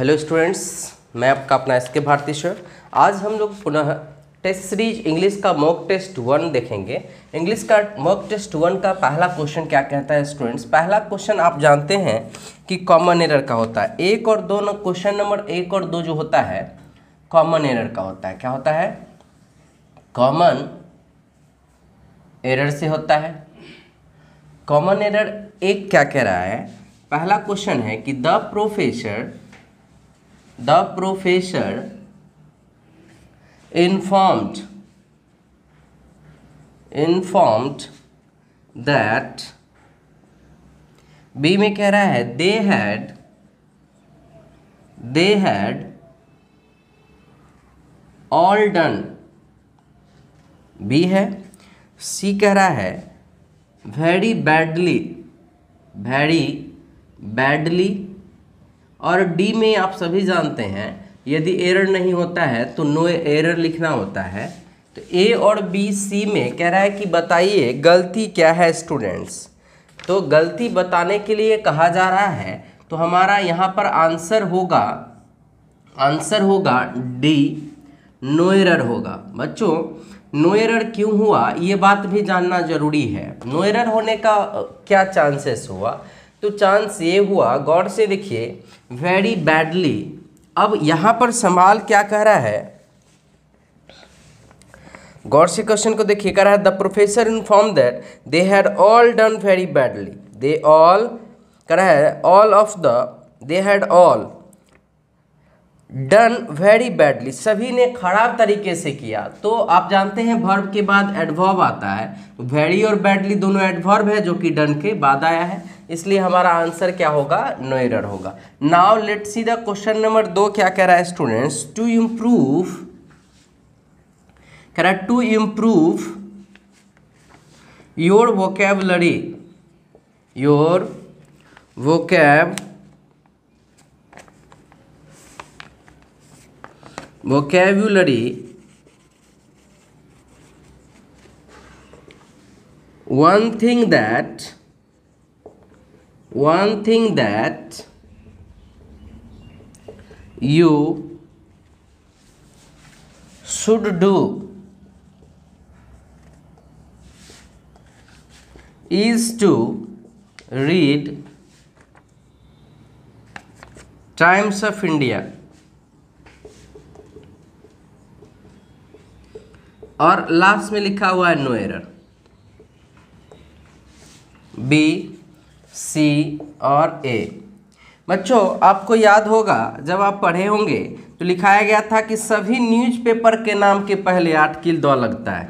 Hello students, मैं आपका अपना एस के भारती सर। आज हम लोग पुनः टेस्ट सीरीज इंग्लिश का मॉक टेस्ट 1 देखेंगे। इंग्लिश का मॉक टेस्ट 1 का पहला क्वेश्चन क्या कहता है स्टूडेंट्स? पहला क्वेश्चन आप जानते हैं कि कॉमन एरर का होता है। 1 और 2 न क्वेश्चन नंबर 1 और 2 जो होता है कॉमन एरर का होता है। क्या होता है? कॉमन एरर से होता है। कॉमन एरर एक क्या कह रहा है? पहला क्वेश्चन है कि the professor informed that B में कह रहा है they had all done, B है। सी कह रहा है very badly, और डी में आप सभी जानते हैं यदि एरर नहीं होता है तो नो एरर लिखना होता है। तो ए और बी सी में कह रहा है कि बताइए गलती क्या है स्टूडेंट्स। तो गलती बताने के लिए कहा जा रहा है, तो हमारा यहाँ पर आंसर होगा डी, नो एरर होगा। बच्चों, नो एरर क्यों हुआ ये बात भी जानना जरूरी है। नो एरर होने का क्या चांसेस हुआ? तो चांस ये हुआ, गौर से देखिए, वेरी बैडली। अब यहाँ पर सवाल क्या कह रहा है? गौर से क्वेश्चन को देखिए, कह रहा है the professor inform that they had all done very badly. They all कह रहा है all of the, they had all done very badly, सभी ने खराब तरीके से किया। तो आप जानते हैं वर्ब के बाद एडवर्ब आता है। वेरी और बैडली दोनों एडवर्ब है जो कि डन के बाद आया है, इसलिए हमारा आंसर क्या होगा? नो एरर होगा। Now let's see the question number 2 क्या कह रहा है स्टूडेंट्स? टू इम्प्रूव, कह रहा है to improve your vocabulary, vocabulary, one thing that you should do is to read Times of India। और लास्ट में लिखा हुआ है नो एरर। बी, सी और ए। बच्चों, आपको याद होगा जब आप पढ़े होंगे तो लिखाया गया था कि सभी न्यूज़पेपर के नाम के पहले 8 किल दौ लगता है।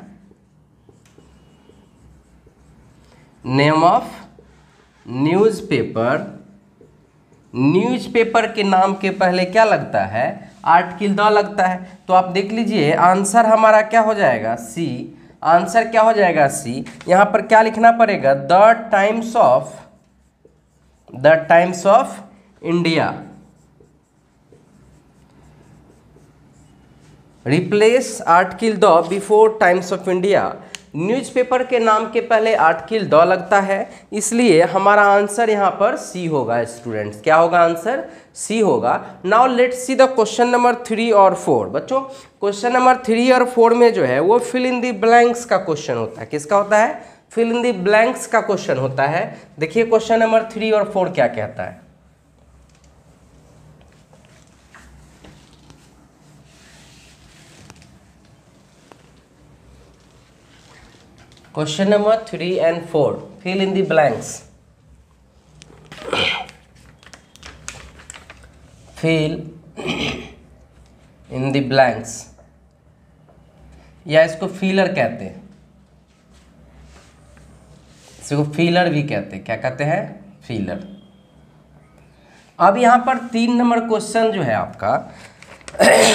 नेम ऑफ न्यूज़पेपर के नाम के पहले क्या लगता है? 8 किल दौ लगता है। तो आप देख लीजिए आंसर हमारा क्या हो जाएगा? सी। आंसर क्या हो जाएगा? सी। यहाँ पर क्या लिखना पड़ेगा? The times of India. Replace 8 किल दौ before times of India. Newspaper के नाम के पहले 8 किल दौ लगता है, इसलिए हमारा आंसर यहाँ पर सी होगा स्टूडेंट्स। क्या होगा आंसर? सी होगा। Now let's see the question number 3 और 4। बच्चों, क्वेश्चन नंबर 3 और 4 में जो है वो फिल इन द ब्लैंक्स का क्वेश्चन होता है। किसका होता है? फिल इन द ब्लैंक्स का क्वेश्चन होता है। देखिए क्वेश्चन नंबर 3 और 4 क्या कहता है। Question number 3 and 4. Fill in the blanks. Fill in the blanks. या इसको फीलर कहते हैं, इसको फीलर भी कहते हैं। क्या कहते हैं? फीलर। अब यहाँ पर 3 नंबर क्वेश्चन जो है आपका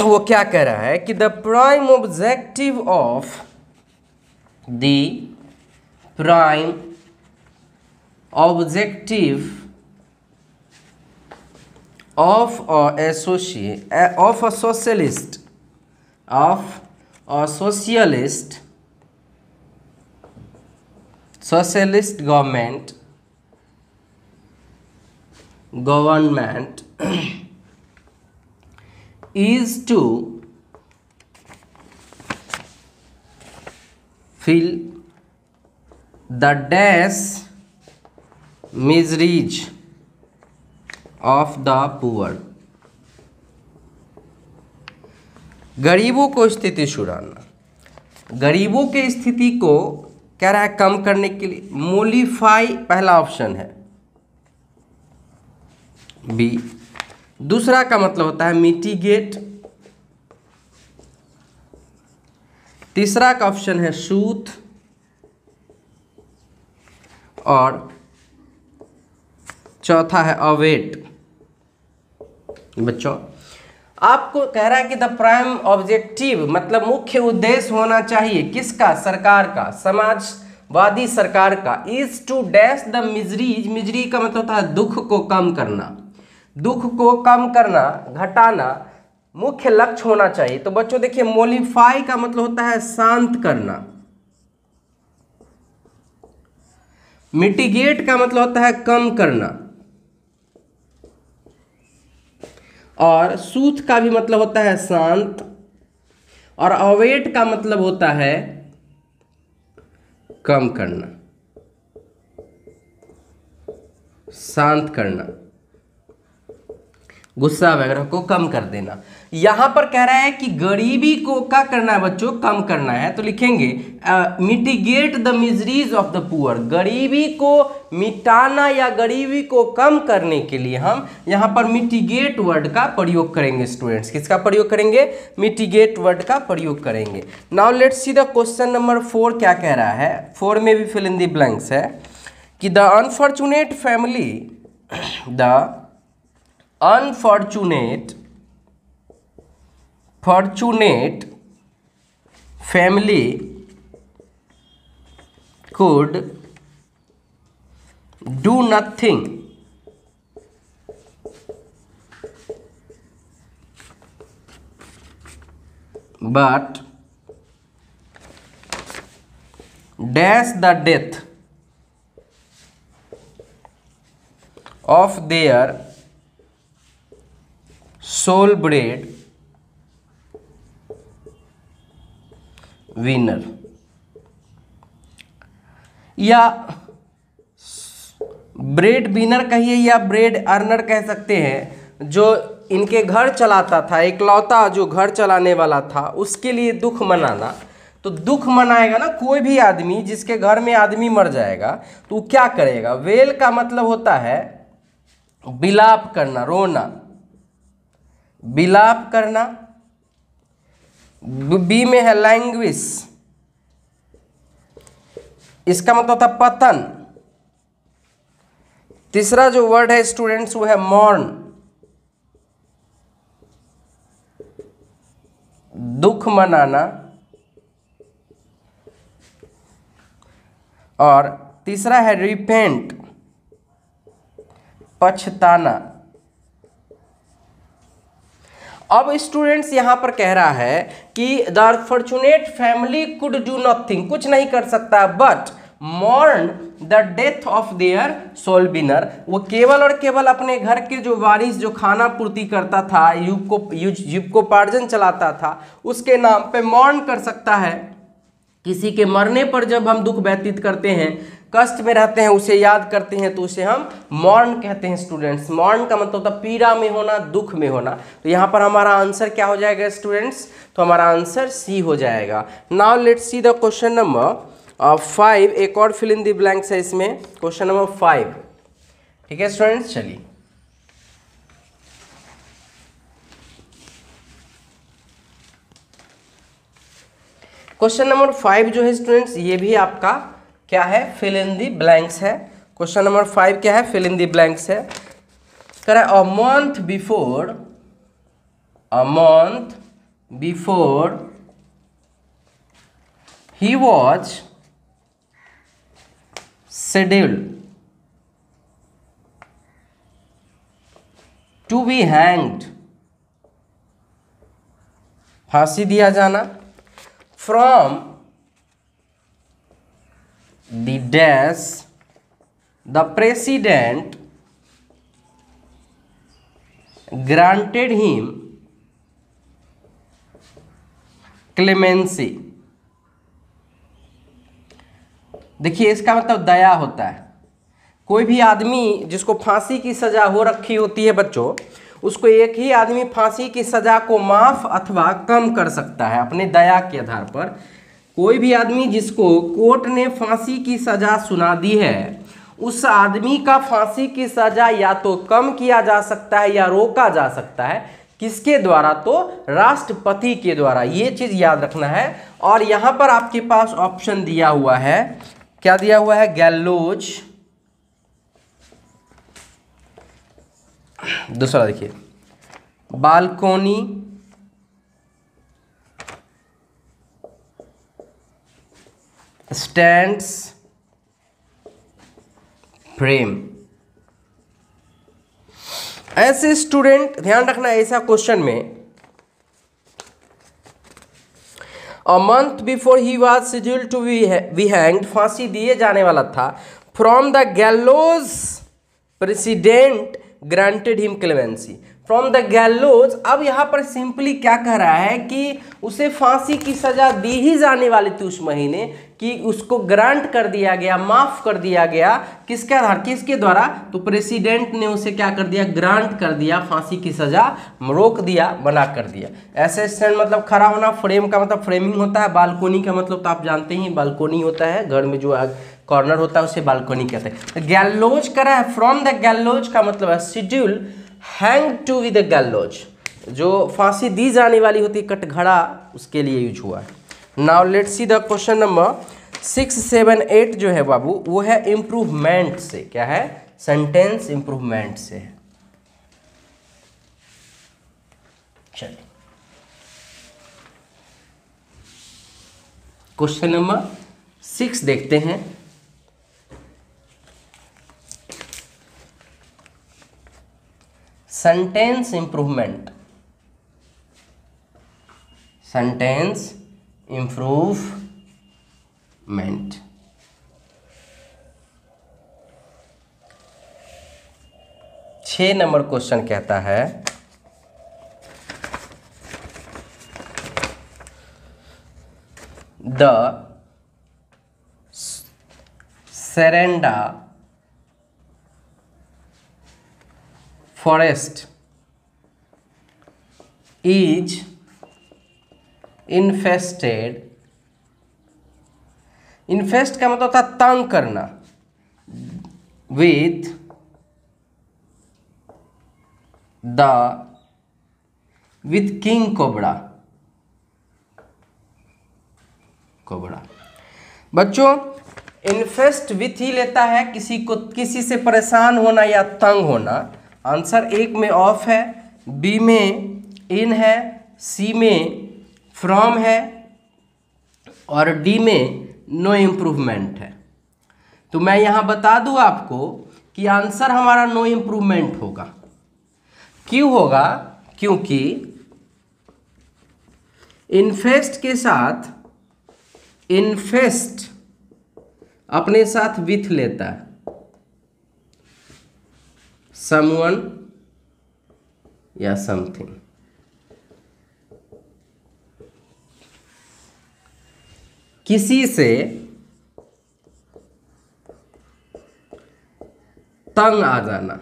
वो क्या कह रहा है कि the prime objective of a socialist government is to fill the dash miseries of the poor। गरीबों को स्थिति सुधारना, गरीबों के स्थिति को कह रहा है कम करने के लिए। मोलिफाई पहला ऑप्शन है बी। दूसरा का मतलब होता है मिटिगेट। तीसरा का ऑप्शन है सूथ। और चौथा है अवेट। बच्चों आपको कह रहा है कि द प्राइम ऑब्जेक्टिव मतलब मुख्य उद्देश्य होना चाहिए किसका, सरकार का, समाजवादी सरकार का, is to dash the miseries. Misery का मतलब होता है दुख को कम करना, दुख को कम करना, घटाना मुख्य लक्ष्य होना चाहिए। तो बच्चों देखिए मोलिफाई का मतलब होता है शांत करना, मिटिगेट का मतलब होता है कम करना, और सूथ का भी मतलब होता है शांत, और अवेट का मतलब होता है कम करना, शांत करना, गुस्सा वगैरह को कम कर देना। यहां पर कह रहा है कि गरीबी को क्या करना है बच्चों, कम करना है। तो लिखेंगे mitigate the miseries of the poor. गरीबी को मिटाना या गरीबी को कम करने के लिए हम यहां पर मिटिगेट वर्ड का प्रयोग करेंगे। स्टूडेंट्स किसका प्रयोग करेंगे, मिटिगेट वर्ड का प्रयोग करेंगे। Now let's see the question number 4 क्या कह रहा है। 4 में भी फिल इन द ब्लैंक्स है कि the unfortunate family, the unfortunate family could do nothing but dash the death of their sole bread winner. या ब्रेड विनर कहिए या ब्रेड अर्नर कह सकते हैं, जो इनके घर चलाता था, इकलौता जो घर चलाने वाला था, उसके लिए दुख मनाना। तो दुख मनाएगा ना कोई भी आदमी जिसके घर में आदमी मर जाएगा तो वो क्या करेगा। वेल का मतलब होता है विलाप करना, रोना, विलाप करना। बी में है लैंग्विश, इसका मतलब होता है पतन। तीसरा जो वर्ड है स्टूडेंट्स वो है मॉर्न, दुख मनाना। और तीसरा है रिपेंट, पछताना। अब स्टूडेंट्स यहां पर कह रहा है कि the unfortunate family could do nothing, कुछ नहीं कर सकता, but mourn the death of their sole winner. वो केवल और केवल अपने घर के जो वारिस जो खाना पूर्ति करता था, युगोपार्जन चलाता था, उसके नाम पे मॉर्न कर सकता है। किसी के मरने पर जब हम दुख व्यतीत करते हैं, कष्ट में रहते हैं, उसे याद करते हैं, तो उसे हम मॉर्न कहते हैं। स्टूडेंट्स मॉर्न का मतलब होता है पीड़ा में होना, दुख में होना। तो यहाँ पर हमारा आंसर क्या हो जाएगा स्टूडेंट्स, तो हमारा आंसर सी हो जाएगा। Now let's see the question number 5। एक और फिल इन द ब्लैंक्स है इसमें, क्वेश्चन नंबर 5। ठीक है स्टूडेंट्स, चलिए क्वेश्चन नंबर 5 जो है स्टूडेंट्स ये भी आपका क्या है, फिल इन दी ब्लैंक्स है। क्वेश्चन नंबर 5 क्या है, फिल इन दी ब्लैंक्स है। कह रहा है a month before he was scheduled to be hanged, फांसी दिया जाना, from the dash the president granted him clemency. देखिए इसका मतलब दया होता है। कोई भी आदमी जिसको फांसी की सजा हो रखी होती है बच्चों, उसको एक ही आदमी फांसी की सजा को माफ अथवा कम कर सकता है अपने दया के आधार पर। कोई भी आदमी जिसको कोर्ट ने फांसी की सजा सुना दी है, उस आदमी का फांसी की सजा या तो कम किया जा सकता है या रोका जा सकता है। किसके द्वारा? तो राष्ट्रपति के द्वारा। ये चीज याद रखना है। और यहां पर आपके पास ऑप्शन दिया हुआ है, क्या दिया हुआ है? गैलोज। दूसरा देखिए, बालकोनी, स्टैंड्स, फ्रेम। ऐसे स्टूडेंट ध्यान रखना, ऐसा क्वेश्चन में a month before he was scheduled to be hanged, फांसी दिए जाने वाला था, from the gallows president granted him clemency. From the gallows, अब यहाँ पर सिंपली क्या कह रहा है कि उसे फांसी की सजा दी ही जाने वाली थी उस महीने, कि उसको ग्रांट कर दिया गया, माफ कर दिया गया। किसके आधार, किसके द्वारा? तो प्रेसिडेंट ने उसे क्या कर दिया? ग्रांट कर दिया, फांसी की सजा रोक दिया, मना कर दिया। ऐसे स्टैंड मतलब खड़ा होना, फ्रेम का मतलब फ्रेमिंग होता है, बालकोनी का मतलब तो आप जानते ही बालकोनी होता है, घर में जो कॉर्नर होता है उसे बालकोनी कहते हैं। तो गैलोज करा है, फ्रॉम द गैलोज का मतलब है schedule, hang to with the gallows, जो फांसी दी जाने वाली होती है, कटघड़ा, उसके लिए यूज हुआ है। Now let's see the question number 6, 7, 8 जो है बाबू, वो है इंप्रूवमेंट से। क्या है? सेंटेंस इंप्रूवमेंट से। चलिए क्वेश्चन नंबर 6 देखते हैं। Sentence improvement, sentence improvement. छह नंबर क्वेश्चन कहता है, the Serenda forest is infested. Infest का मतलब होता है तंग करना, विथ किंग कोबरा। कोबरा बच्चों, इन्फेस्ट विथ ही लेता है, किसी को किसी से परेशान होना या तंग होना। आंसर एक में ऑफ है, बी में इन है, सी में फ्रॉम है और डी में नो इम्प्रूवमेंट है। तो मैं यहां बता दूं आपको कि आंसर हमारा नो इम्प्रूवमेंट होगा। क्यों होगा? क्योंकि इन्फेस्ट के साथ इन्फेस्ट अपने साथ विथ लेता है, समवन या समथिंग। किसी से तंग आ जाना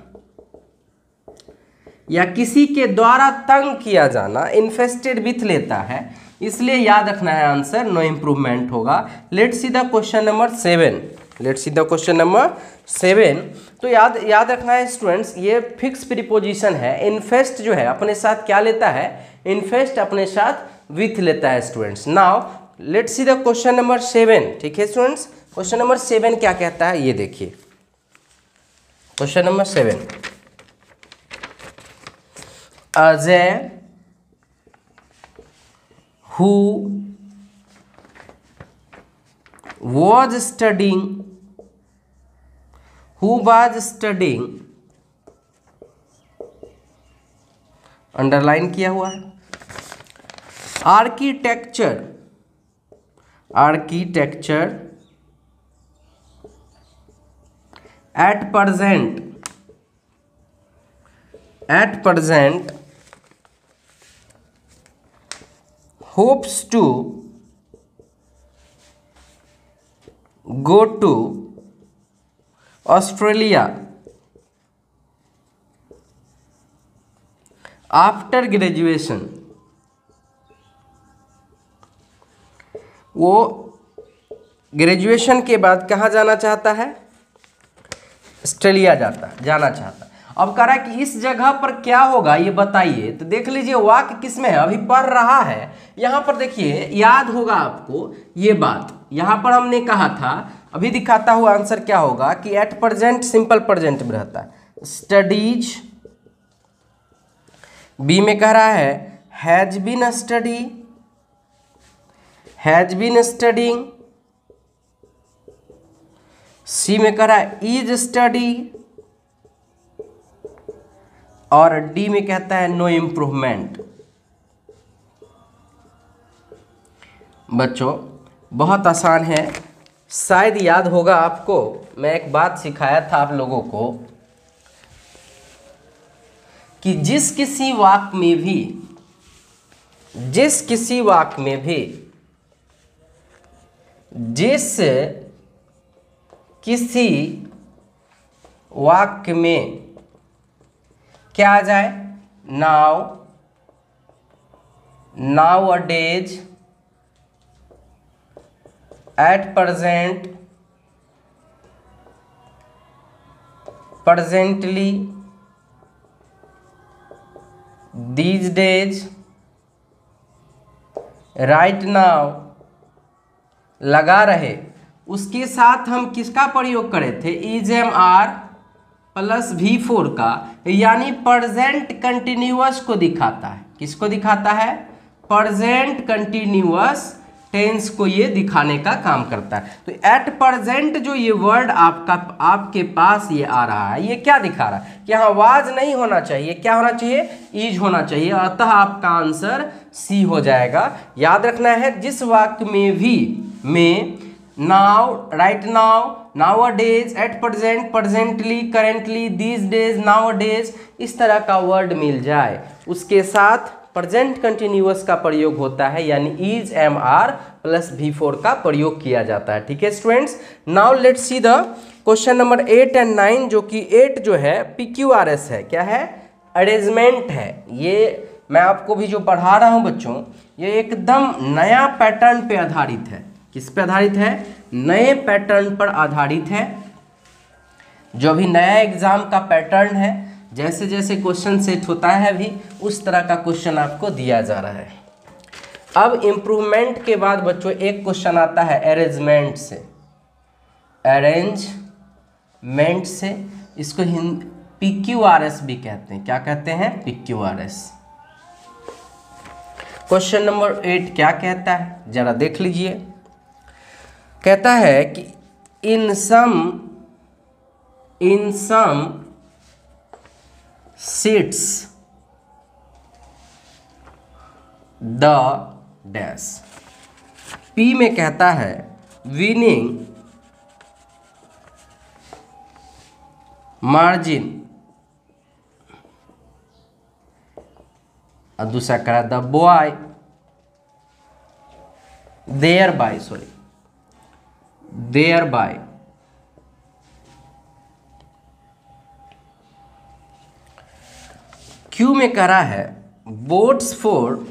या किसी के द्वारा तंग किया जाना इन्फेस्टेड विथ लेता है, इसलिए याद रखना है आंसर नो इम्प्रूवमेंट होगा। Let's see the question number 7। Let's see the question number 7। तो याद रखना है स्टूडेंट्स, ये फिक्स प्रीपोजिशन है। इन्फेस्ट जो है अपने साथ क्या लेता है? इन्फेस्ट अपने साथ विथ लेता है students. Now let's see the question number 7। ठीक है स्टूडेंट्स, क्वेश्चन नंबर 7 क्या कहता है ये देखिए। Question number 7, Ajay who was studying underline किया हुआ है, architecture at present hopes to go to Australia after graduation. वो ग्रेजुएशन के बाद कहाँ जाना चाहता है? ऑस्ट्रेलिया जाना चाहता है। अब कह रहा है कि इस जगह पर क्या होगा ये बताइए। तो देख लीजिए वाक्य किसमें है, अभी पढ़ रहा है। यहाँ पर देखिए, याद होगा आपको ये बात, यहाँ पर हमने कहा था, अभी दिखाता हुआ आंसर क्या होगा कि एट प्रेजेंट सिंपल प्रेजेंट में रहता है। स्टडीज, बी में कह रहा है has been study, has been studying. C में कह रहा है इज स्टडी, और डी में कहता है नो इम्प्रूवमेंट। बच्चों बहुत आसान है, शायद याद होगा आपको, मैं एक बात सिखाया था आप लोगों को कि जिस किसी वाक्य में भी जिस किसी वाक्य में क्या आ जाए, now, nowadays, at present, presently, these days, right now लगा रहे, उसके साथ हम किसका प्रयोग करे थे? Is M R plus V4 का, यानी प्रेजेंट कंटिन्यूअस को दिखाता है। किसको दिखाता है? प्रेजेंट कंटिन्यूअस टेंस को ये दिखाने का काम करता है। तो एट प्रेजेंट जो ये वर्ड आपके पास ये आ रहा है, ये क्या दिखा रहा है कि यहाँ वाज नहीं होना चाहिए, क्या होना चाहिए? इज होना चाहिए। अतः आपका आंसर सी हो जाएगा। याद रखना है, जिस वाक्य में भी now, right now, nowadays, at present, presently, currently, these days, nowadays, इस तरह का वर्ड मिल जाए, उसके साथ प्रेजेंट कंटिन्यूअस का प्रयोग होता है, यानी is M R plus V4 का प्रयोग किया जाता है। ठीक है students, now let's see the question number 8 and 9, जो कि 8 जो है PQRS है। क्या है? अरेंजमेंट है। ये मैं आपको भी जो पढ़ा रहा हूँ बच्चों, ये एकदम नया पैटर्न पे आधारित है। किस पे आधारित है? नए पैटर्न पर आधारित है। जो भी नया एग्जाम का पैटर्न है, जैसे जैसे क्वेश्चन सेट होता है अभी, उस तरह का क्वेश्चन आपको दिया जा रहा है। अब इम्प्रूवमेंट के बाद बच्चों एक क्वेश्चन आता है अरेंजमेंट से। अरेंजमेंट से, इसको PQRS भी कहते हैं। क्या कहते हैं? PQRS। क्वेश्चन नंबर 8 क्या कहता है, जरा देख लीजिए। कहता है कि in some seats the dash. P में कहता है विनिंग मार्जिन, और दूसरा कह रहा the boy thereby. Q में कह रहा है votes for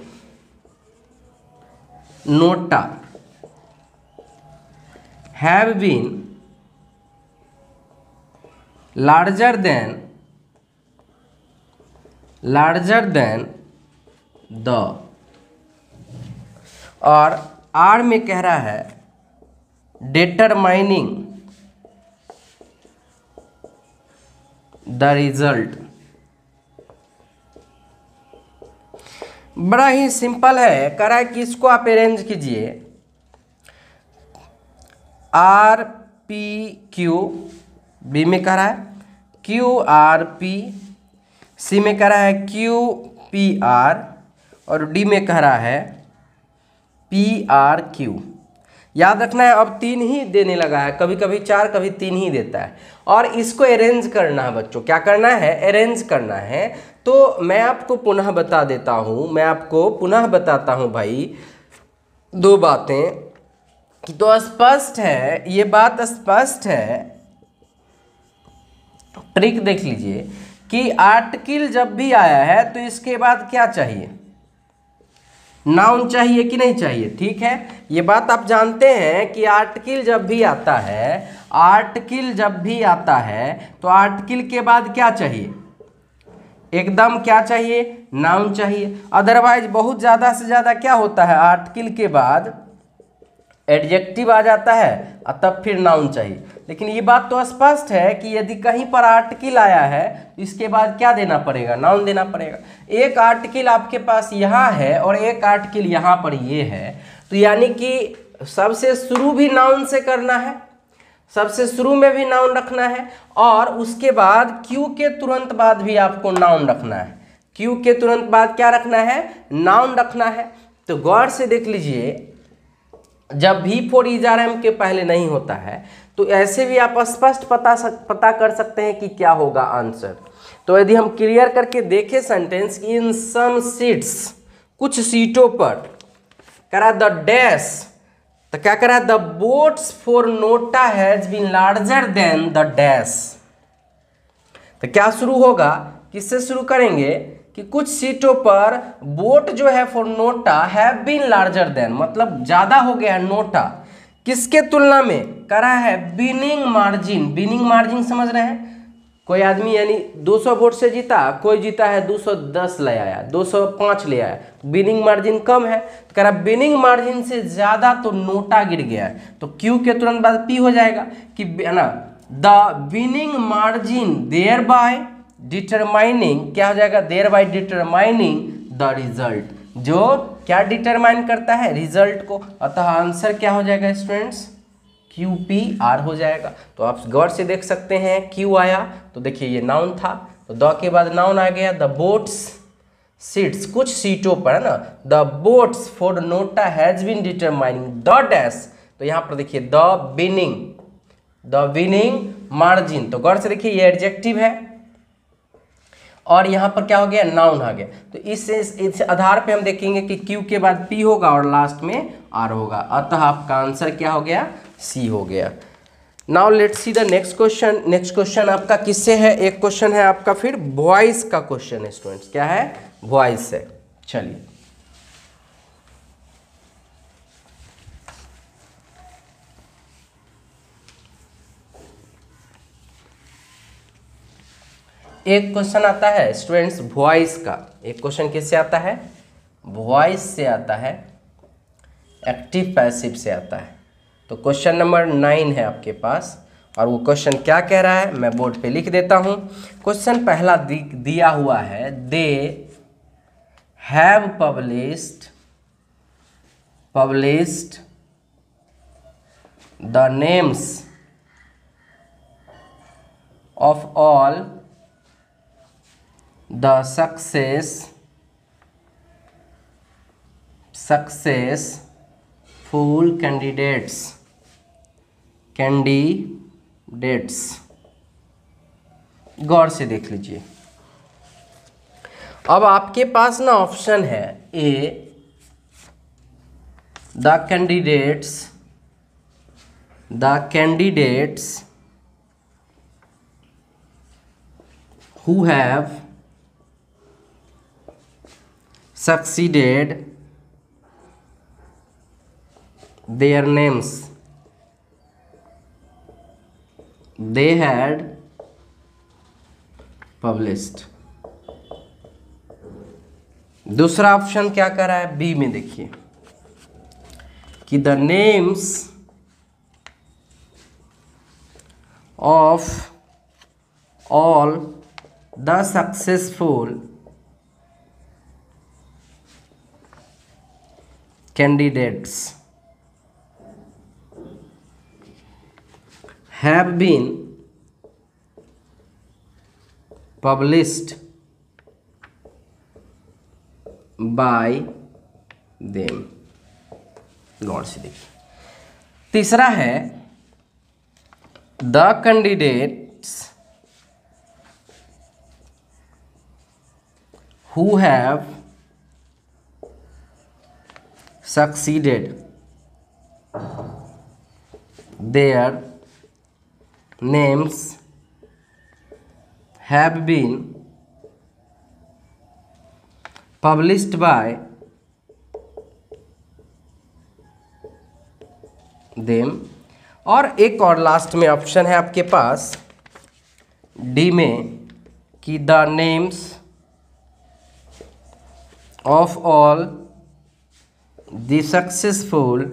NOTA have been larger than the, और आर में कह रहा है डिटरमाइनिंग द रिजल्ट। बड़ा ही सिंपल है, कह रहा है कि इसको आप अरेंज कीजिए। RPQ, बी में कह रहा है QRP, सी में कह रहा है QPR, और डी में कह रहा है PRQ। याद रखना है, अब 3 ही देने लगा है, कभी कभी 4 कभी 3 ही देता है, और इसको अरेंज करना है बच्चों। क्या करना है? अरेंज करना है। तो मैं आपको पुनः बता देता हूँ, मैं आपको पुनः बताता हूँ भाई दो बातें। तो स्पष्ट है, ये बात स्पष्ट है, ट्रिक देख लीजिए कि आर्टिकल जब भी आया है तो इसके बाद क्या चाहिए, नाउन चाहिए कि नहीं चाहिए। ठीक है, ये बात आप जानते हैं कि आर्टिकल जब भी आता है, आर्टिकल जब भी आता है तो आर्टिकल के बाद क्या चाहिए, एकदम क्या चाहिए, नाउन चाहिए। अदरवाइज बहुत ज़्यादा से ज़्यादा क्या होता है, आर्टिकल के बाद एडजेक्टिव आ जाता है और तब फिर नाउन चाहिए। लेकिन ये बात तो स्पष्ट है कि यदि कहीं पर आर्टिकल आया है तो इसके बाद क्या देना पड़ेगा, नाउन देना पड़ेगा। एक आर्टिकल आपके पास यहाँ है और एक आर्टिकल यहाँ पर ये है, तो यानी कि सबसे शुरू भी नाउन से करना है, सबसे शुरू में भी नाउन रखना है और उसके बाद क्यू के तुरंत बाद भी आपको नाउन रखना है। क्यू के तुरंत बाद क्या रखना है, नाउन रखना है। तो गौर से देख लीजिए, जब भी फॉर इजआरएम के पहले नहीं होता है तो ऐसे भी आप स्पष्ट पता कर सकते हैं कि क्या होगा आंसर। तो यदि हम क्लियर करके देखें सेंटेंस, इन सम सीट्स, कुछ सीटों पर करा द डैश, तो क्या करा, the votes for NOTA has been larger than the dash. तो क्या शुरू होगा, किससे शुरू करेंगे कि कुछ सीटों पर बोट जो है for NOTA have been larger than, मतलब ज़्यादा हो गया है नोटा, किसके तुलना में, करा है विनिंग मार्जिन। विनिंग मार्जिन समझ रहे हैं, कोई आदमी यानी 200 वोट से जीता, कोई जीता है 210 ले आया, 205 ले आया, विनिंग मार्जिन कम है। तो कह रहा विनिंग मार्जिन से ज़्यादा तो नोटा गिर गया है, तो क्यू के तुरंत बाद पी हो जाएगा कि ना, the winning margin thereby determining, क्या हो जाएगा, thereby determining the result, जो क्या डिटरमाइन करता है, रिजल्ट को। अतः आंसर क्या हो जाएगा स्टूडेंट्स, QPR हो जाएगा। तो आप गौर से देख सकते हैं, क्यू आया तो देखिए ये नाउन था, तो द के बाद नाउन आ गया, द बोट्स सीट्स, कुछ सीटों पर है ना, the votes for NOTA has been determining the dash, तो यहाँ पर देखिए द विनिंग मार्जिन, तो गौर से देखिए ये एडजेक्टिव है और यहाँ पर क्या हो गया, नाउन आ गया। तो इस आधार पे हम देखेंगे कि क्यू के बाद पी होगा और लास्ट में आर होगा, अतः आपका आंसर क्या हो गया, सी हो गया। Now let's see the next question. Next question आपका किससे है, एक क्वेश्चन है आपका फिर वॉइस का क्वेश्चन है स्टूडेंट्स, क्या है, वॉइस है। चलिए एक क्वेश्चन आता है स्टूडेंट्स वॉइस का, एक क्वेश्चन किससे आता है, वॉइस से आता है, एक्टिव पैसिव से आता है। तो क्वेश्चन नंबर 9 है आपके पास और वो क्वेश्चन क्या कह रहा है मैं बोर्ड पे लिख देता हूँ। क्वेश्चन पहला दिया हुआ है, they have published the names of all the successful candidates गौर से देख लीजिए। अब आपके पास ना ऑप्शन है, A the candidates who have succeeded, their names they had published। दूसरा ऑप्शन क्या कर रहा है, बी में देखिए कि the names of all the successful candidates have been published by them। गौर से देखिए। तीसरा है the candidates who have succeeded, their names have been published by them। और एक और लास्ट में ऑप्शन है आपके पास डी में कि the names of all the successful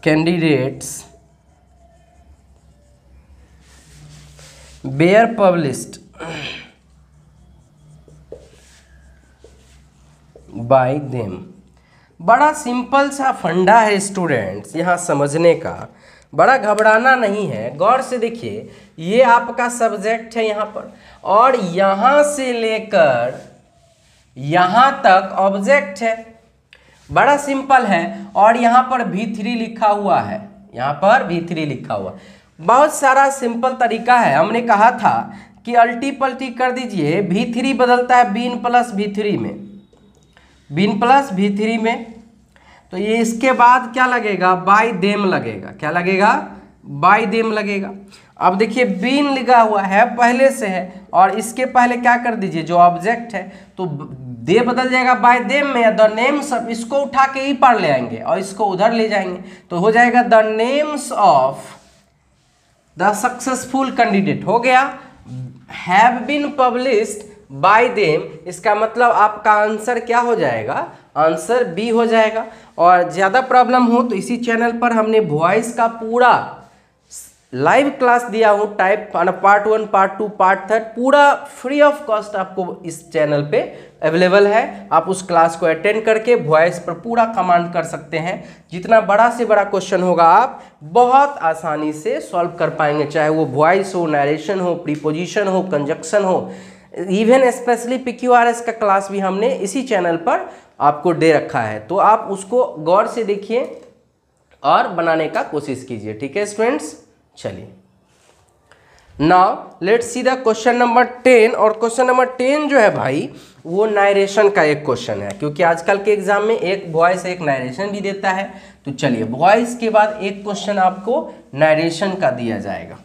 candidates were published by them. बड़ा सिंपल सा फंडा है स्टूडेंट्स, यहाँ समझने का, बड़ा घबराना नहीं है। गौर से देखिए, ये आपका सब्जेक्ट है यहाँ पर, और यहाँ से लेकर यहाँ तक ऑब्जेक्ट है। बड़ा सिंपल है। और यहाँ पर V3 लिखा हुआ है, यहाँ पर V3 लिखा हुआ। बहुत सारा सिंपल तरीका है। हमने कहा था कि अल्टी पल्टी कर दीजिए, V3 बदलता है बीन प्लस V3 में, बीन प्लस V3 में। तो ये इसके बाद क्या लगेगा, बाय देम लगेगा। क्या लगेगा, बाय देम लगेगा। अब देखिए बीन लिखा हुआ है, पहले से है, और इसके पहले क्या कर दीजिए, जो ऑब्जेक्ट है, तो दे बदल जाएगा बाय देम में। द नेम्स, इसको उठा के ही पार ले आएंगे और इसको उधर ले जाएंगे, तो हो जाएगा the names of the successful candidate. हो गया, have been published by them. इसका मतलब आपका आंसर क्या हो जाएगा, आंसर बी हो जाएगा। और ज़्यादा प्रॉब्लम हो तो इसी चैनल पर हमने वॉइस का पूरा लाइव क्लास दिया हूँ, टाइप पार्ट 1, पार्ट 2, पार्ट 3, पूरा फ्री ऑफ कॉस्ट आपको इस चैनल पे अवेलेबल है। आप उस क्लास को अटेंड करके वॉइस पर पूरा कमांड कर सकते हैं। जितना बड़ा से बड़ा क्वेश्चन होगा आप बहुत आसानी से सॉल्व कर पाएंगे, चाहे वो वॉइस हो, नरेशन हो, प्रीपोजिशन हो, कंजक्शन हो। इवन स्पेशली PQRS का क्लास भी हमने इसी चैनल पर आपको दे रखा है, तो आप उसको गौर से देखिए और बनाने का कोशिश कीजिए। ठीक है स्टूडेंट्स, चलिए now let's see the question number 10। और क्वेश्चन नंबर 10 जो है भाई, वो नारेशन का एक क्वेश्चन है, क्योंकि आजकल के एग्जाम में एक वॉइस एक नारेशन भी देता है। तो चलिए, वॉइस के बाद एक क्वेश्चन आपको नारेशन का दिया जाएगा।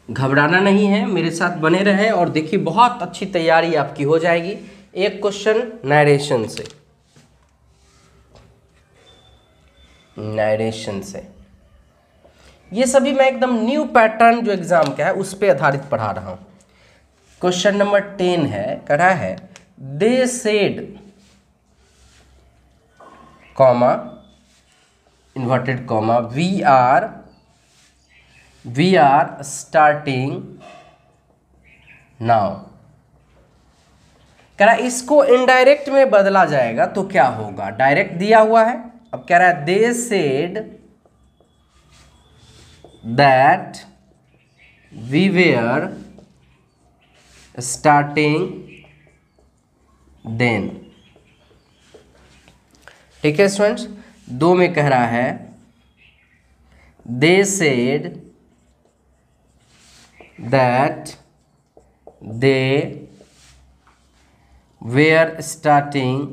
घबराना नहीं है, मेरे साथ बने रहें और देखिए बहुत अच्छी तैयारी आपकी हो जाएगी। एक क्वेश्चन नरेशन से, नरेशन से। ये सभी मैं एकदम न्यू पैटर्न जो एग्जाम का है उस पे आधारित पढ़ा रहा हूं। क्वेश्चन नंबर 10 है, कह रहा है they said comma inverted comma we are starting now. कह रहा है इसको इनडायरेक्ट में बदला जाएगा तो क्या होगा, डायरेक्ट दिया हुआ है। अब कह रहा है they said that we were starting then. ठीक है स्टूडेंट्स, दो में कह रहा है they said that they were starting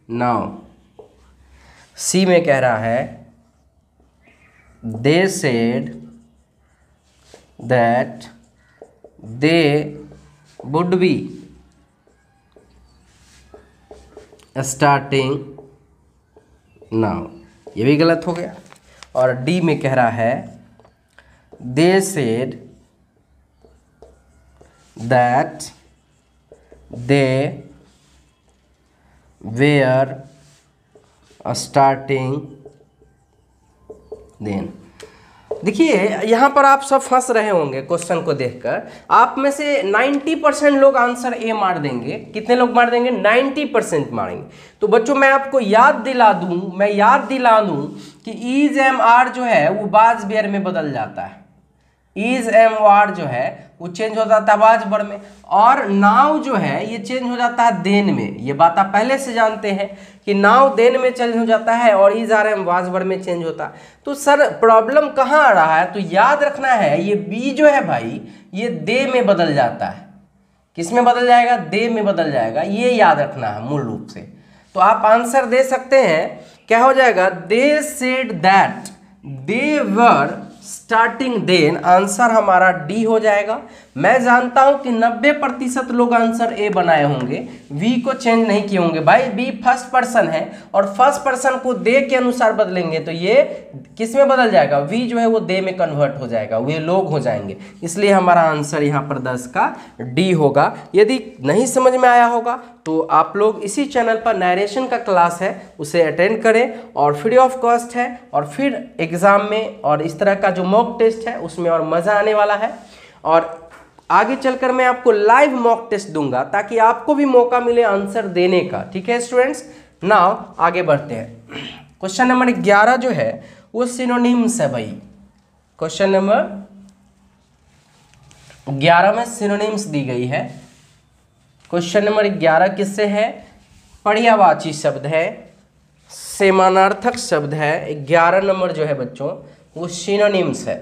now. C में कह रहा है they said that they would be starting now. ये भी गलत हो गया। और डी में कह रहा है they said that they were starting then. देखिए यहाँ पर आप सब फंस रहे होंगे क्वेश्चन को देखकर। आप में से 90% लोग आंसर ए मार देंगे। कितने लोग मार देंगे, 90% मारेंगे। तो बच्चों मैं आपको याद दिला दूं कि ईज एम आर जो है वो बाज बेयर में बदल जाता है। इज एम वार जो है वो चेंज हो जाता है वाज वर्ब में, और नाउ जो है ये चेंज हो जाता है देन में। ये बात आप पहले से जानते हैं कि नाउ देन में चेंज हो जाता है और is are am was verb में चेंज होता है। तो सर प्रॉब्लम कहाँ आ रहा है, तो याद रखना है ये बी जो है भाई ये दे में बदल जाता है। किस में बदल जाएगा, दे में बदल जाएगा, ये याद रखना है मूल रूप से। तो आप आंसर दे सकते हैं, क्या हो जाएगा, they said that they were starting then, answer हमारा डी हो जाएगा। मैं जानता हूं कि 90% लोग आंसर ए बनाए होंगे, वी को चेंज नहीं किए होंगे। भाई बी फर्स्ट पर्सन है और फर्स्ट पर्सन को दे के अनुसार बदलेंगे तो ये किस में बदल जाएगा, वी जो है वो दे में कन्वर्ट हो जाएगा, वे लोग हो जाएंगे। इसलिए हमारा आंसर यहाँ पर 10 का डी होगा। यदि नहीं समझ में आया होगा तो आप लोग इसी चैनल पर नरेशन का क्लास है उसे अटेंड करें, और फ्री ऑफ कॉस्ट है, और फिर एग्ज़ाम में और इस तरह का जो मॉक टेस्ट है उसमें और मज़ा आने वाला है। और आगे चलकर मैं आपको लाइव मॉक टेस्ट दूंगा ताकि आपको भी मौका मिले आंसर देने का। ठीक है स्टूडेंट्स, नाउ आगे बढ़ते हैं। क्वेश्चन नंबर 11 जो है वो सिनोनिम्स है भाई। क्वेश्चन नंबर 11 में सिनोनिम्स दी गई है। क्वेश्चन नंबर 11 किससे है, पर्यायवाची शब्द है, समानार्थक शब्द है। 11 नंबर जो है बच्चों वो सिनोनिम्स है।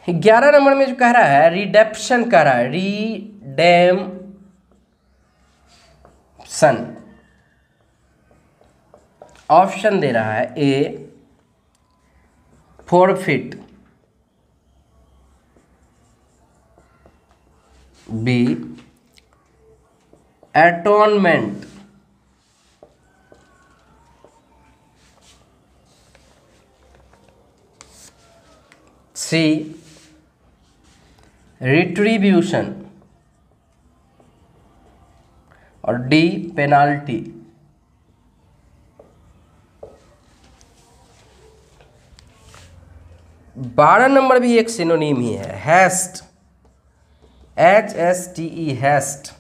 ग्यारह नंबर में जो कह रहा है रिडेप्शन कह रहा है, रिडेम्पशन। ऑप्शन दे रहा है ए फॉरफिट, बी एटोनमेंट, सी रिट्रीब्यूशन, और डी पेनाल्टी। बारह नंबर भी एक सिनोनिम ही है, हैस्ट, HSTE हैस्ट।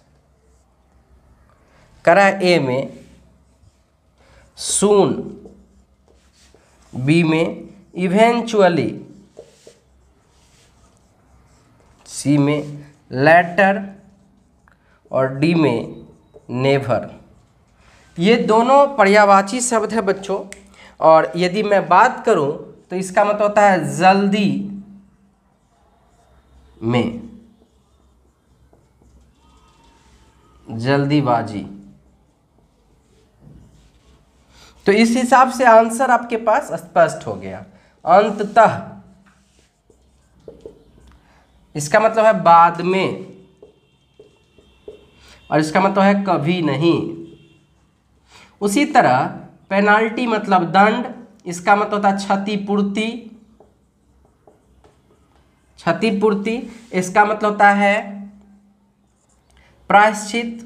करा ए में सून, बी में इवेंचुअली, सी में लेटर, और डी में नेवर। ये दोनों पर्यायवाची शब्द है बच्चों, और यदि मैं बात करूं तो इसका मतलब होता है जल्दी में, जल्दीबाजी। तो इस हिसाब से आंसर आपके पास स्पष्ट हो गया। अंततः इसका मतलब है बाद में, और इसका मतलब है कभी नहीं। उसी तरह पेनाल्टी मतलब दंड, इसका मतलब होता है क्षतिपूर्ति, क्षतिपूर्ति। इसका मतलब होता है प्रायश्चित,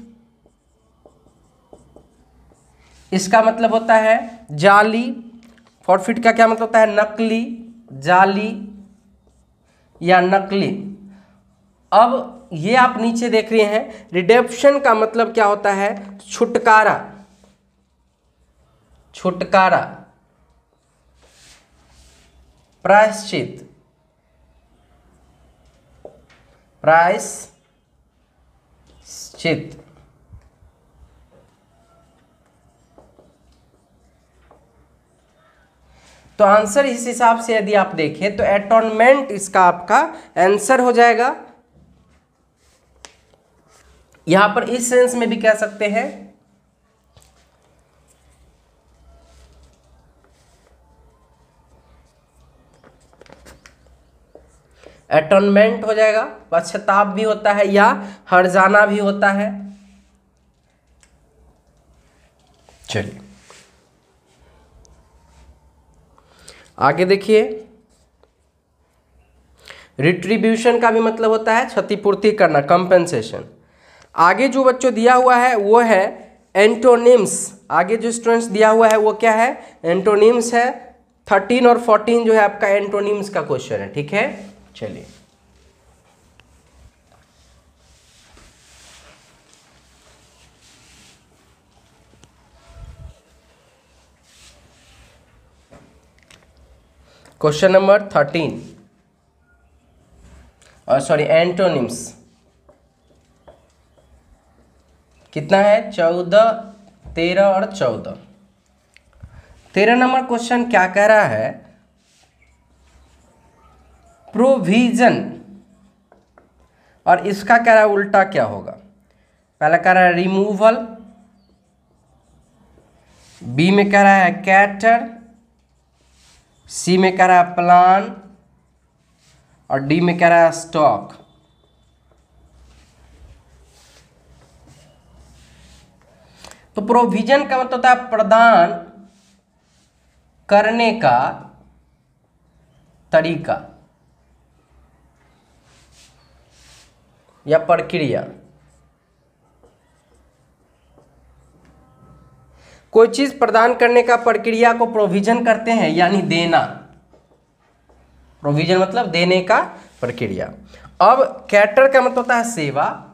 इसका मतलब होता है जाली। फॉरफिट का क्या मतलब होता है, नकली, जाली या नकली। अब ये आप नीचे देख रहे हैं, रिडेप्शन का मतलब क्या होता है, छुटकारा, छुटकारा, प्रायश्चित, प्रायश्चित। तो आंसर इस हिसाब से यदि आप देखें तो एटोनमेंट इसका आपका आंसर हो जाएगा। यहां पर इस सेंस में भी कह सकते हैं एटोनमेंट हो जाएगा, पश्चाताप भी होता है या हर्जाना भी होता है। चलिए आगे देखिए, रिट्रीब्यूशन का भी मतलब होता है क्षतिपूर्ति करना, कंपेंसेशन। आगे जो बच्चों दिया हुआ है वो है एंटोनिम्स। आगे जो स्टूडेंट्स दिया हुआ है वो क्या है, एंटोनिम्स है। 13 और 14 जो है आपका एंटोनिम्स का क्वेश्चन है। ठीक है, चलिए क्वेश्चन नंबर 13 और सॉरी एंटोनिम्स कितना है 14, 13 और 14। 13 नंबर क्वेश्चन क्या कह रहा है, प्रोविजन, और इसका कह रहा है उल्टा क्या होगा। पहला कह रहा है रिमूवल, बी में कह रहा है कैटर, सी में कह रहा है प्लान और डी में कह रहा है स्टॉक। तो प्रोविजन का मतलब होता है प्रदान करने का तरीका या प्रक्रिया। कोई चीज प्रदान करने का प्रक्रिया को प्रोविजन करते हैं, यानी देना। प्रोविजन मतलब देने का प्रक्रिया। अब कैटर का मतलब होता है सेवा,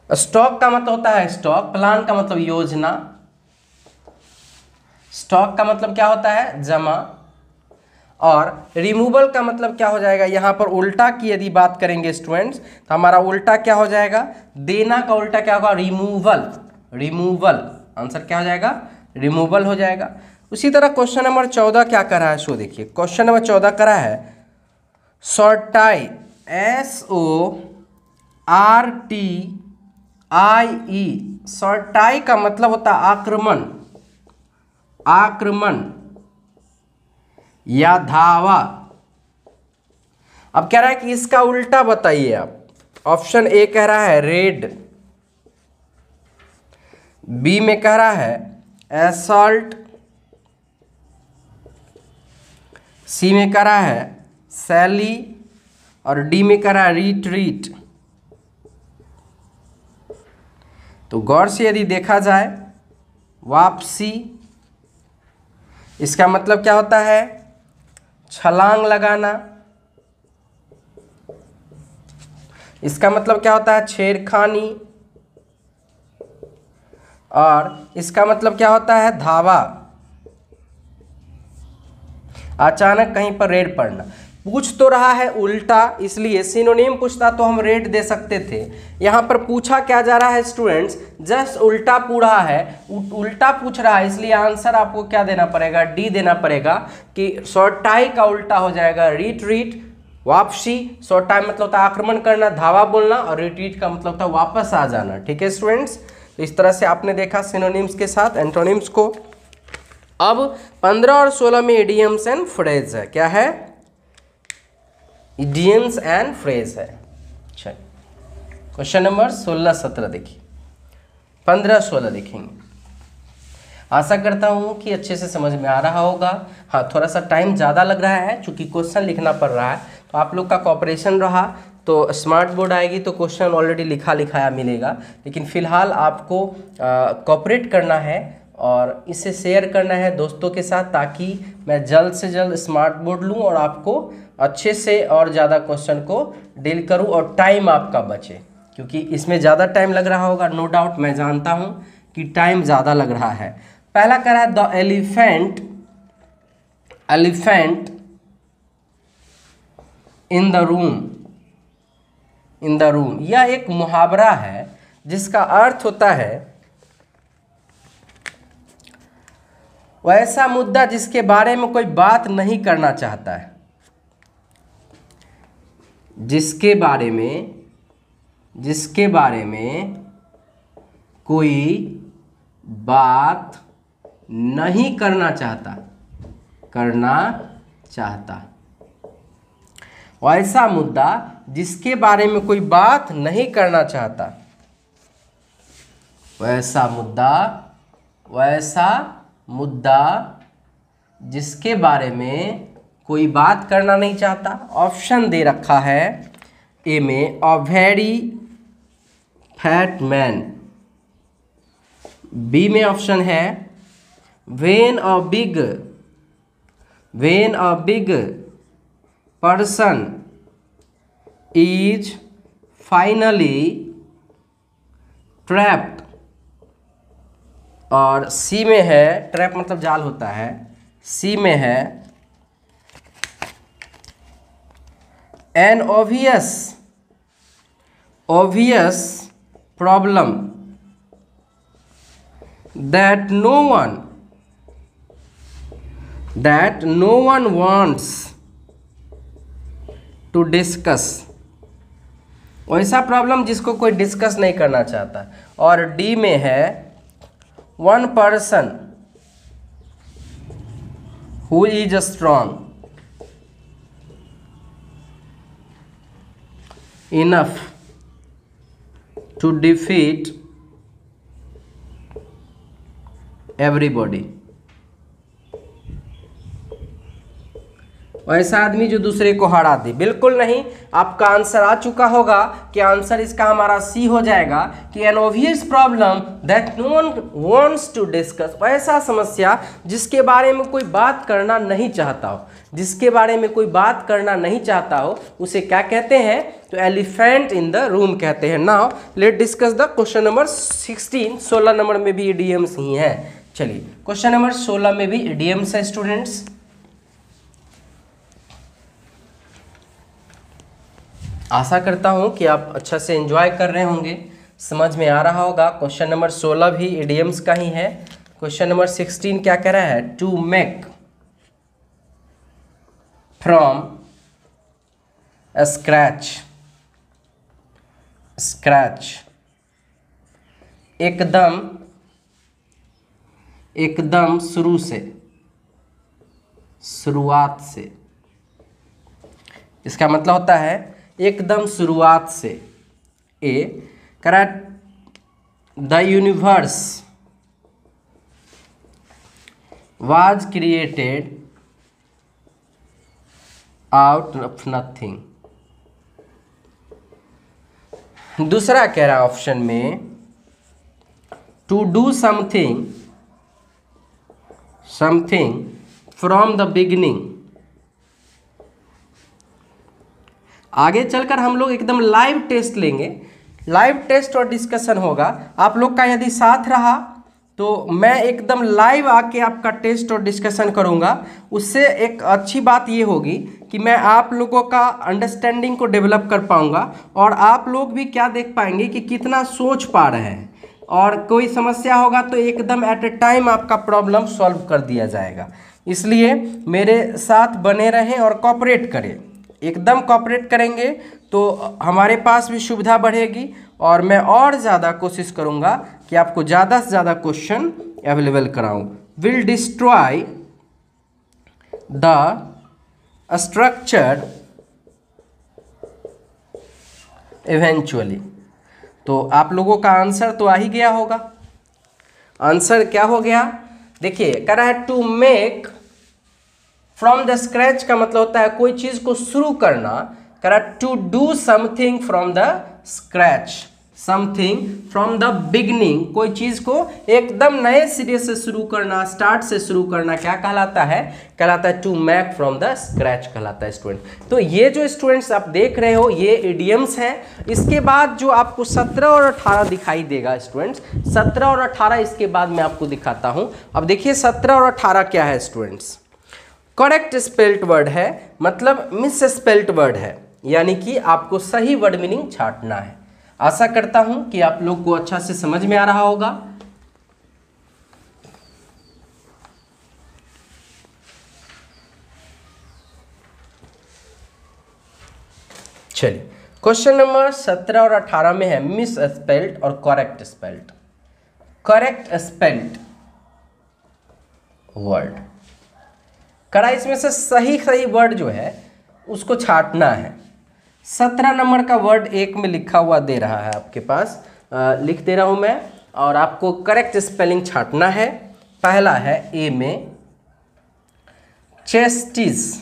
स्टॉक का मतलब होता है स्टॉक, प्लान का मतलब योजना, स्टॉक का मतलब क्या होता है जमा, और रिमूवल का मतलब क्या हो जाएगा, यहां पर उल्टा की यदि बात करेंगे स्टूडेंट्स तो हमारा उल्टा क्या हो जाएगा, देना का उल्टा क्या होगा, रिमूवल। रिमूवल आंसर क्या हो जाएगा, रिमूवल हो जाएगा। उसी तरह क्वेश्चन नंबर 14 क्या कर रहा है, सो देखिए क्वेश्चन नंबर 14 कर रहा है सॉर्टाई, SORTIE। सॉर्टाई का मतलब होता है आक्रमण, आक्रमण या धावा। अब कह रहा है कि इसका उल्टा बताइए आप। ऑप्शन ए कह रहा है रेड, बी में कह रहा है असॉल्ट, सी में कह रहा है सैली और डी में कह रहा है रिट्रीट। तो गौर से यदि देखा जाए वापसी, इसका मतलब क्या होता है, छलांग लगाना। इसका मतलब क्या होता है, छेड़खानी। और इसका मतलब क्या होता है, धावा, अचानक कहीं पर रेड पड़ना। पूछ तो रहा है उल्टा, इसलिए सिनोनिम पूछता तो हम रेड दे सकते थे। यहां पर पूछा क्या जा रहा है स्टूडेंट्स, जस्ट उल्टा पूछा है, उल्टा पूछ रहा है, इसलिए आंसर आपको क्या देना पड़ेगा, डी देना पड़ेगा कि सॉर्टाई का उल्टा हो जाएगा रिट्रीट, वापसी। सॉर्टाई मतलब होता है आक्रमण करना, धावा बोलना, और रिट्रीट का मतलब होता है वापस आ जाना। ठीक है स्टूडेंट्स, तो इस तरह से आपने देखा सिनोनिम्स के साथ एंटोनिम्स को। अब 15 और 16 में इडियम्स एंड फ्रेज है, क्या है, इडियम्स एंड फ्रेज है। चलिए क्वेश्चन नंबर 16, 17 देखिए, 15, 16 देखेंगे। आशा करता हूं कि अच्छे से समझ में आ रहा होगा। हाँ, थोड़ा सा टाइम ज़्यादा लग रहा है चूंकि क्वेश्चन लिखना पड़ रहा है, तो आप लोग का कॉपरेशन रहा तो स्मार्ट बोर्ड आएगी तो क्वेश्चन ऑलरेडी लिखा लिखाया मिलेगा। लेकिन फिलहाल आपको कॉपरेट करना है और इसे शेयर करना है दोस्तों के साथ, ताकि मैं जल्द से जल्द स्मार्ट बोर्ड लूँ और आपको अच्छे से और ज़्यादा क्वेश्चन को डील करूँ और टाइम आपका बचे, क्योंकि इसमें ज़्यादा टाइम लग रहा होगा, नो डाउट मैं जानता हूँ कि टाइम ज़्यादा लग रहा है। पहला कह रहा है the elephant in the room. यह एक मुहावरा है जिसका अर्थ होता है वैसा मुद्दा जिसके बारे में कोई बात नहीं करना चाहता है, जिसके बारे में कोई बात नहीं करना चाहता, वैसा मुद्दा जिसके बारे में कोई बात नहीं करना चाहता, वैसा मुद्दा जिसके बारे में कोई बात करना नहीं चाहता। ऑप्शन दे रखा है ए में a very fat man, B में ऑप्शन है when a big person is finally trapped, और सी में है ट्रैप मतलब जाल होता है, सी में है an obvious problem that no one wants to discuss, वैसा प्रॉब्लम जिसको कोई डिस्कस नहीं करना चाहता। और डी में है one person who is strong enough to defeat everybody, ऐसा आदमी जो दूसरे को हरा दे। बिल्कुल नहीं, आपका आंसर आ चुका होगा कि आंसर इसका हमारा सी हो जाएगा कि an obvious problem that no one wants to discuss, ऐसा समस्या जिसके बारे में कोई बात करना नहीं चाहता हो, जिसके बारे में कोई बात करना नहीं चाहता हो उसे क्या कहते हैं, तो एलिफेंट इन द रूम कहते हैं। Now let discuss the question number 16। 16 number में भी इडियम्स ही हैं। चलिए क्वेश्चन नंबर 16 में भी इडियम्स है स्टूडेंट्स। आशा करता हूं कि आप अच्छा से एंजॉय कर रहे होंगे, समझ में आ रहा होगा। क्वेश्चन नंबर 16 भी इडियम्स का ही है। क्वेश्चन नंबर 16 क्या कह रहा है, टू मेक फ्रॉम स्क्रैच, एकदम शुरू से, शुरुआत से। इसका मतलब होता है एकदम शुरुआत से। A correct, the universe was created out of nothing. दूसरा कह रहा है ऑप्शन में to do something from the beginning. आगे चलकर हम लोग एकदम लाइव टेस्ट लेंगे, लाइव टेस्ट और डिस्कशन होगा। आप लोग का यदि साथ रहा तो मैं एकदम लाइव आके आपका टेस्ट और डिस्कशन करूंगा। उससे एक अच्छी बात ये होगी कि मैं आप लोगों का अंडरस्टैंडिंग को डेवलप कर पाऊंगा और आप लोग भी क्या देख पाएंगे कि कितना सोच पा रहे हैं, और कोई समस्या होगा तो एकदम एट ए टाइम आपका प्रॉब्लम सॉल्व कर दिया जाएगा। इसलिए मेरे साथ बने रहें और कॉपरेट करें। एकदम कॉपरेट करेंगे तो हमारे पास भी सुविधा बढ़ेगी और मैं और ज़्यादा कोशिश करूँगा कि आपको ज़्यादा से ज़्यादा क्वेश्चन अवेलेबल कराऊँ। Will destroy the structure eventually. तो आप लोगों का आंसर तो आ ही गया होगा। आंसर क्या हो गया, देखिए कह रहा है to make from the scratch का मतलब होता है कोई चीज को शुरू करना। कह रहा है to do something from the scratch, something from the beginning, कोई चीज को एकदम नए सिरे से शुरू करना, स्टार्ट से शुरू करना क्या कहलाता है, कहलाता है to make from the scratch कहलाता है स्टूडेंट। तो ये जो स्टूडेंट्स आप देख रहे हो ये इडियम्स है। इसके बाद जो आपको 17 और 18 दिखाई देगा स्टूडेंट्स, 17 और 18 इसके बाद मैं आपको दिखाता हूं। अब देखिए 17 और 18 क्या है स्टूडेंट्स, करेक्ट स्पेल्ट वर्ड है, मतलब मिस स्पेल्ट वर्ड है, यानी कि आपको सही वर्ड मीनिंग छांटना है। आशा करता हूं कि आप लोग को अच्छा से समझ में आ रहा होगा। चलिए क्वेश्चन नंबर 17 और 18 में है मिस स्पेल्ट और correct spelt. Correct spelt word करा, इसमें से सही सही वर्ड जो है उसको छांटना है। 17 नंबर का वर्ड एक में लिखा हुआ दे रहा है आपके पास, लिख दे रहा हूं मैं, और आपको करेक्ट स्पेलिंग छांटना है। पहला है ए में चेस्टिस,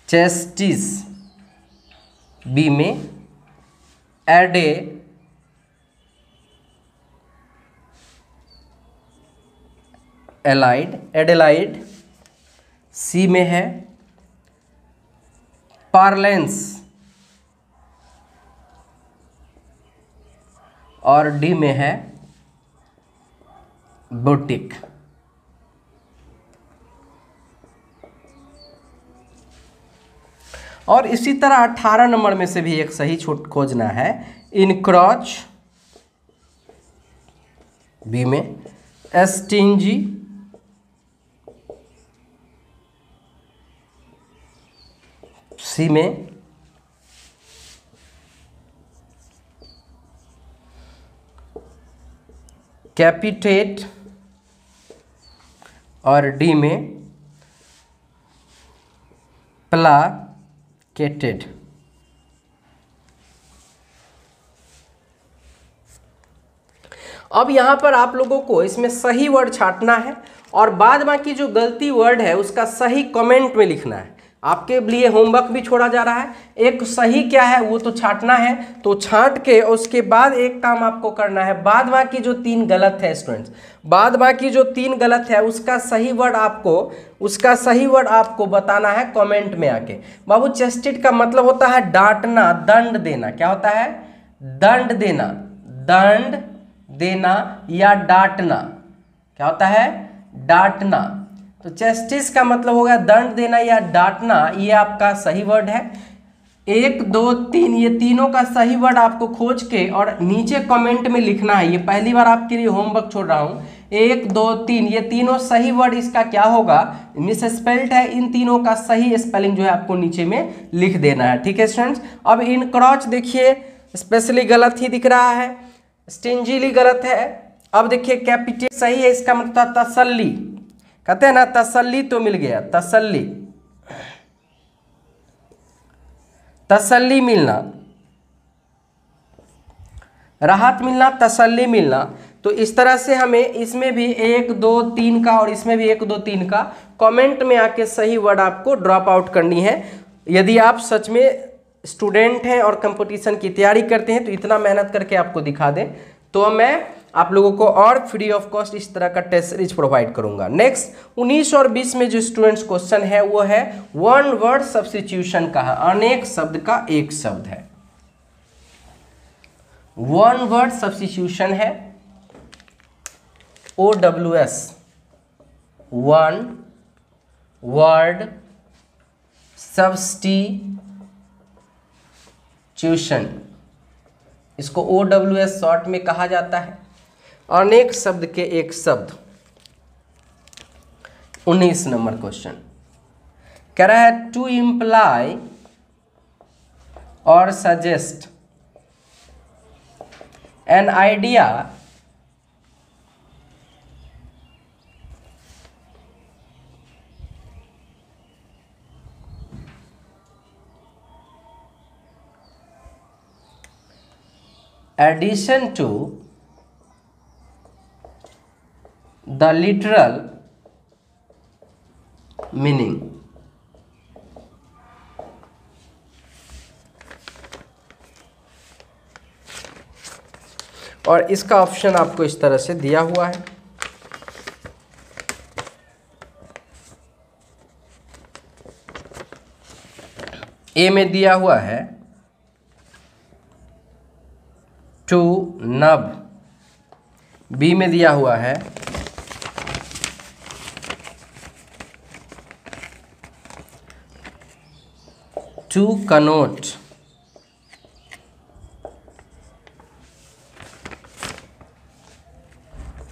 चेस्टिस। बी में एडे, एलाइड, एडेलाइड। सी में है पार्लेंस, और डी में है बुटीक। और इसी तरह 18 नंबर में से भी एक सही छूट खोजना है। इनक्रॉच, बी में स्टिंजी, सी में कैपिटेट और डी में प्लाकेटेड। अब यहां पर आप लोगों को इसमें सही वर्ड छांटना है और बाद बाकी जो गलती वर्ड है उसका सही कमेंट में लिखना है। आपके लिए होमवर्क भी छोड़ा जा रहा है। एक सही क्या है वो तो छांटना है, तो छांट के उसके बाद एक काम आपको करना है, बाद बाकी जो 3 गलत है स्टूडेंट्स, बाद बाकी जो 3 गलत है उसका सही वर्ड आपको बताना है कमेंट में आके। बाबू चेस्टेड का मतलब होता है डांटना, दंड देना। क्या होता है? दंड देना, दंड देना या डांटना। क्या होता है? डांटना। तो चेस्टिस का मतलब होगा दंड देना या डांटना। ये आपका सही वर्ड है। 1 2 3 ये तीनों का सही वर्ड आपको खोज के और नीचे कमेंट में लिखना है। ये पहली बार आपके लिए होमवर्क छोड़ रहा हूँ। 1 2 3 ये तीनों सही वर्ड इसका क्या होगा, मिस स्पेल्ड है, इन तीनों का सही स्पेलिंग जो है आपको नीचे में लिख देना है। ठीक है स्टूडेंट्स। अब इनक्रॉच देखिए स्पेशली गलत ही दिख रहा है, स्टिंजीली गलत है। अब देखिए कैपिटेट सही है, इसका मतलब तसल्ली, कहते हैं ना तसल्ली तो मिल गया, तसल्ली, तसल्ली मिलना, राहत मिलना, तसल्ली मिलना। तो इस तरह से हमें इसमें भी 1 2 3 का और इसमें भी 1 2 3 का कमेंट में आके सही वर्ड आपको ड्रॉप आउट करनी है। यदि आप सच में स्टूडेंट हैं और कंपटीशन की तैयारी करते हैं तो इतना मेहनत करके आपको दिखा दें तो मैं आप लोगों को और फ्री ऑफ कॉस्ट इस तरह का टेस्ट सीरीज प्रोवाइड करूंगा। नेक्स्ट 19 और 20 में जो स्टूडेंट्स क्वेश्चन है वो है वन वर्ड सब्स्टिट्यूशन का है, अनेक शब्द का एक शब्द है। वन वर्ड सब्स्टिट्यूशन है, OWS, वन वर्ड सब्स्टिट्यूशन, इसको OWS शॉर्ट में कहा जाता है। अनेक शब्द के एक शब्द। 19 नंबर क्वेश्चन कह रहा है टू इम्प्लाई और suggest an idea addition to the literal meaning। और इसका ऑप्शन आपको इस तरह से दिया हुआ है। ए में दिया हुआ है टू नब, बी में दिया हुआ है टू कनोट,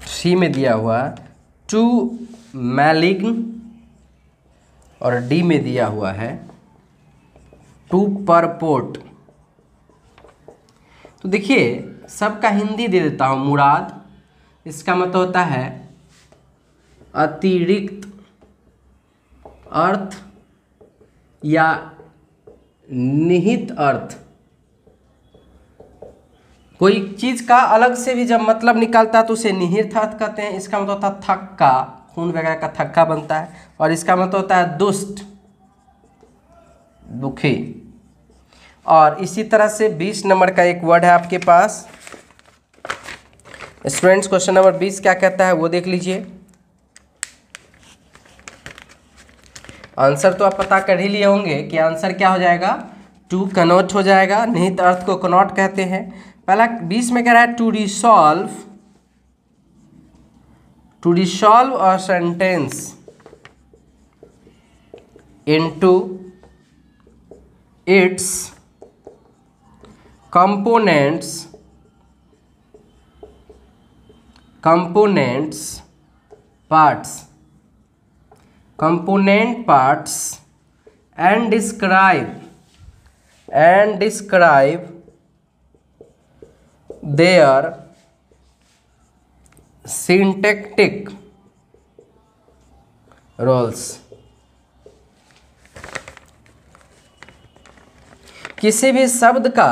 सी में दिया हुआ टू मैलिग्न और डी में दिया हुआ है टू परपोर्ट। तो देखिए सबका हिंदी दे देता हूँ। मुराद, इसका मतलब होता है अतिरिक्त अर्थ या निहित अर्थ। कोई चीज़ का अलग से भी जब मतलब निकालता है तो उसे निहित अर्थ कहते हैं। इसका मतलब होता है थक्का, खून वगैरह का थक्का बनता है। और इसका मतलब होता है दुष्ट, दुखी। और इसी तरह से 20 नंबर का एक वर्ड है आपके पास स्टूडेंट्स। क्वेश्चन नंबर 20 क्या कहता है वो देख लीजिए। आंसर तो आप पता कर ही लिए होंगे कि आंसर क्या हो जाएगा, टू कनोट हो जाएगा। निहित अर्थ को कनोट कहते हैं। पहला 20 में कह रहा है to resolve a sentence into its components parts and describe their syntactic roles। किसी भी शब्द का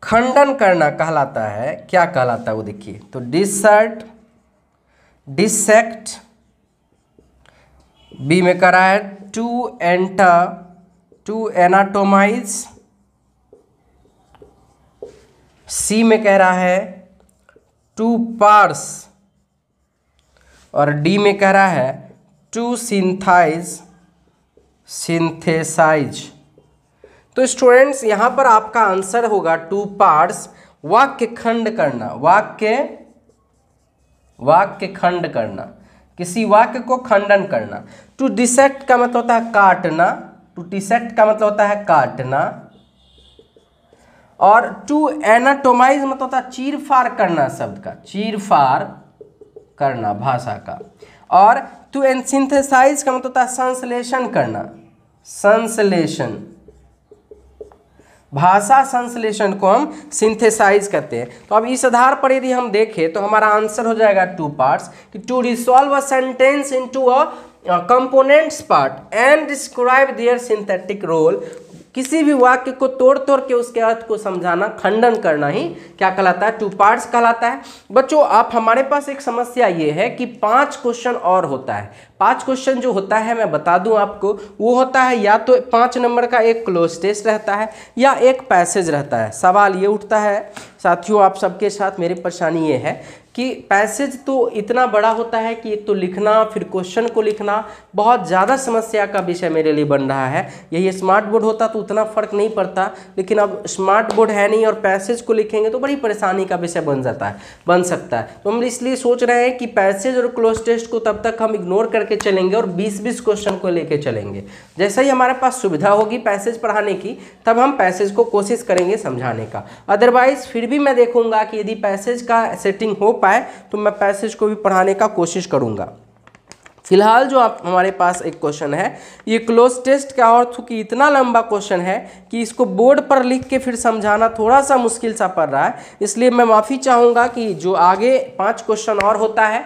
खंडन करना कहलाता है, क्या कहलाता है वो देखिए। तो डिसेक्ट, बी में करा है टू एनाटोमाइज, सी में कह रहा है टू पार्स, और डी में कह रहा है टू सिंथेसाइज। तो स्टूडेंट्स यहाँ पर आपका आंसर होगा टू पार्ट्स, वाक्य खंड करना, वाक्य खंड करना, किसी वाक्य को खंडन करना। टू डिसेक्ट का मतलब होता है काटना, टू डिसेक्ट का मतलब होता है काटना, और टू एनाटोमाइज मतलब होता है चीर फाड़ करना, शब्द का चीर फाड़ करना भाषा का। और टू सिंथेसाइज का मतलब होता है संश्लेषण करना, संश्लेषण, भाषा संश्लेषण को हम सिंथेसाइज कहते हैं। तो अब इस आधार पर यदि हम देखें तो हमारा आंसर हो जाएगा टू पार्ट्स, कि to resolve a sentence into a components part and describe their synthetic role. किसी भी वाक्य को तोड़ तोड़ के उसके अर्थ को समझाना, खंडन करना ही क्या कहलाता है, टू पार्ट्स कहलाता है। बच्चों आप हमारे पास एक समस्या ये है कि 5 क्वेश्चन और होता है। 5 क्वेश्चन जो होता है मैं बता दूं आपको, वो होता है या तो 5 नंबर का एक क्लोज टेस्ट रहता है या एक पैसेज रहता है। सवाल ये उठता है साथियों आप सबके साथ, मेरी परेशानी ये है कि पैसेज तो इतना बड़ा होता है कि एक तो लिखना फिर क्वेश्चन को लिखना बहुत ज़्यादा समस्या का विषय मेरे लिए बन रहा है। यही स्मार्ट बोर्ड होता तो उतना फ़र्क नहीं पड़ता, लेकिन अब स्मार्ट बोर्ड है नहीं और पैसेज को लिखेंगे तो बड़ी परेशानी का विषय बन सकता है। तो हम इसलिए सोच रहे हैं कि पैसेज और क्लोज टेस्ट को तब तक हम इग्नोर करके चलेंगे और 20-20 क्वेश्चन को लेके चलेंगे। जैसे ही हमारे पास सुविधा होगी पैसेज पढ़ाने की तब हम पैसेज को कोशिश करेंगे समझाने का। अदरवाइज फिर भी मैं देखूंगा कि यदि पैसेज का सेटिंग हो पाए तो मैं पैसेज को भी पढ़ाने का कोशिश करूंगा। फिलहाल जो आप हमारे पास एक क्वेश्चन है, ये क्लोज टेस्ट का और चूंकि इतना लंबा क्वेश्चन है कि इसको बोर्ड पर लिख के फिर समझाना थोड़ा सा मुश्किल सा पड़ रहा है, इसलिए मैं माफ़ी चाहूँगा कि जो आगे 5 क्वेश्चन और होता है,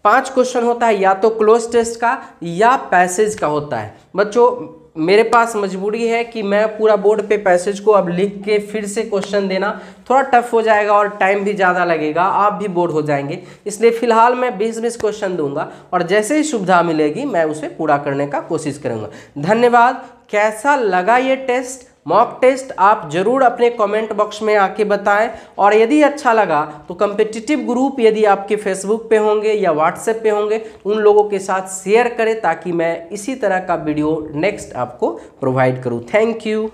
5 क्वेश्चन होता है या तो क्लोज टेस्ट का या पैसेज का होता है। बच्चों मेरे पास मजबूरी है कि मैं पूरा बोर्ड पे पैसेज को अब लिख के फिर से क्वेश्चन देना थोड़ा टफ हो जाएगा और टाइम भी ज़्यादा लगेगा, आप भी बोर हो जाएंगे। इसलिए फिलहाल मैं 20-20 क्वेश्चन दूंगा और जैसे ही सुविधा मिलेगी मैं उसे पूरा करने का कोशिश करूंगा। धन्यवाद। कैसा लगा ये टेस्ट, मॉक टेस्ट, आप जरूर अपने कमेंट बॉक्स में आके बताएं। और यदि अच्छा लगा तो कम्पिटिटिव ग्रुप यदि आपके फेसबुक पे होंगे या व्हाट्सएप पे होंगे उन लोगों के साथ शेयर करें ताकि मैं इसी तरह का वीडियो नेक्स्ट आपको प्रोवाइड करूं। Thank you.